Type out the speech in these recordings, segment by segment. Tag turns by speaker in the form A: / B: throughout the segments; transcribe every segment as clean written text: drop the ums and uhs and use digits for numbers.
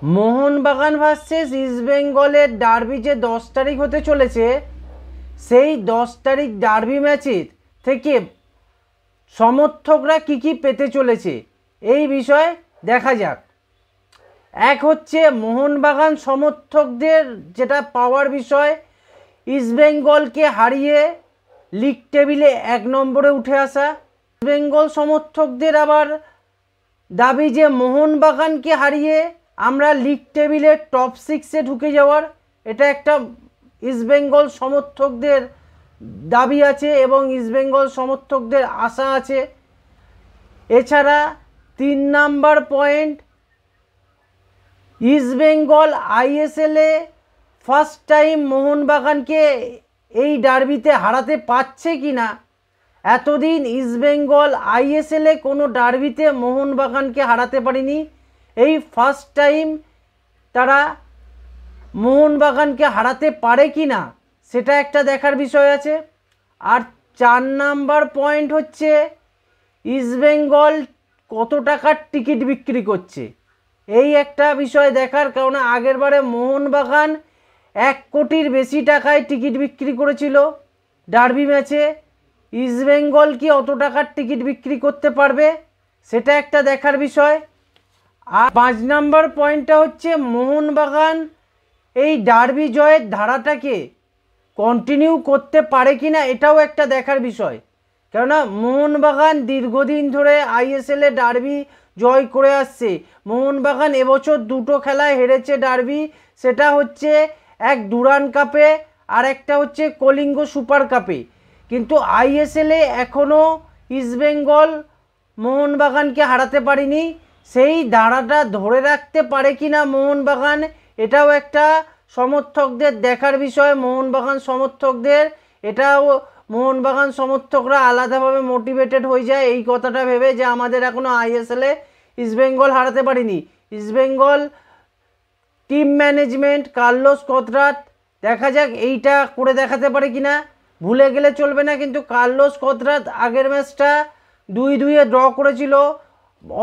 A: Mohun Bagan versus ইস্টবেঙ্গলের derby যে 10 তারিখ হতে চলেছে, সেই 10 তারিখ ডার্বি ম্যাচের থেকে সমর্থকরা কি পেতে চলেছে এই বিষয়ে দেখা যাক। এক হচ্ছে মোহনবাগান সমর্থকদের যেটা পাওয়ার বিষয়, ইস্টবেঙ্গলকে হারিয়ে লিগ টেবিলে 1 নম্বরে উঠে আসা। ইস্টবেঙ্গল সমর্থকদের আবার দাবি যে মোহনবাগানকে হারিয়ে আমরা লিগ টেবিলের টপ 6-এ ঢুকে যাওয়ার, এটা একটা ইস্টবেঙ্গল সমর্থকদের দাবি আছে এবং ইস্টবেঙ্গল সমর্থকদের আশা আছে। এছাড়া 3 নাম্বার পয়েন্ট, ইস্টবেঙ্গল আইএসএলে ফার্স্ট টাইম মোহনবাগানকে এই ডার্বিতে হারাতে পারছে কি না। এতদিন ইস্টবেঙ্গল আইএসএলে কোনো ডার্বিতে মোহনবাগানকে হারাতে পারেনি, এই ফার্স্ট টাইম তারা মোহনবাগানকে হারাতে পারে কি না সেটা একটা দেখার বিষয় আছে। আর 4 নাম্বার পয়েন্ট হচ্ছে ইস্টবেঙ্গল কত টাকার টিকিট বিক্রি করছে, এই একটা বিষয় দেখার। কারণ আগেরবারে মোহনবাগান 1 কোটির বেশি টাকায় টিকিট বিক্রি করেছিল ডার্বি ম্যাচে, ইস্টবেঙ্গল কি অত টাকার টিকিট বিক্রি করতে পারবে সেটা একটা দেখার বিষয়। আর 5 নাম্বার পয়েন্টটা হচ্ছে মোহনবাগান এই ডার্বি জয়ের ধারাটাকে কন্টিনিউ করতে পারে কি না, এটাও একটা দেখার বিষয়। কেননা মোহনবাগান দীর্ঘদিন ধরে আইএসএলে ডার্বি জয় করে আসছে। মোহনবাগান এবছর 2টো খেলায় হেরেছে ডার্বি, সেটা হচ্ছে এক ডুরান্ড কাপে আর একটা হচ্ছে কলিঙ্গ সুপার কাপে। কিন্তু আইএসএলে এখনও ইস্টবেঙ্গল মোহনবাগানকে হারাতে পারেনি। সেই ধারাটা ধরে রাখতে পারে কি না মোহনবাগান, এটাও একটা সমর্থকদের দেখার বিষয়। মোহনবাগান সমর্থকদের এটাও, মোহনবাগান সমর্থকরা আলাদাভাবে মোটিভেটেড হয়ে যায় এই কথাটা ভেবে যে আমাদের এখনও আইএসএলে ইস্টবেঙ্গল হারাতে পারেনি। ইস্টবেঙ্গল টিম ম্যানেজমেন্ট, কার্লোস কোদ্রাত, দেখা যাক এইটা করে দেখাতে পারে কি না। ভুলে গেলে চলবে না কিন্তু কার্লোস কোদ্রাত আগের ম্যাচটা 2-2-এ ড্র করেছিল,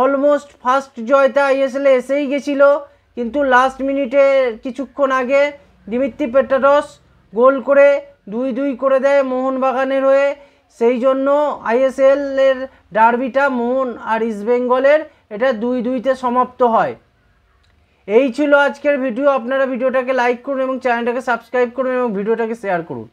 A: অলমোস্ট ফার্স্ট জয়টা আইএসএলে এসেই গেছিল, কিন্তু লাস্ট মিনিটে কিছুক্ষণ আগে দিমিত্রি পেট্রাডস গোল করে 2-2 করে দেয় মোহনবাগানের হয়ে। সেই জন্য আইএসএলের ডার্বিটা মোহন আর ইস্টবেঙ্গলের এটা 2-2-তে সমাপ্ত হয়। এই ছিল আজকের ভিডিও। আপনারা ভিডিওটাকে লাইক করুন এবং চ্যানেলটাকে সাবস্ক্রাইব করুন এবং ভিডিওটাকে শেয়ার করুন।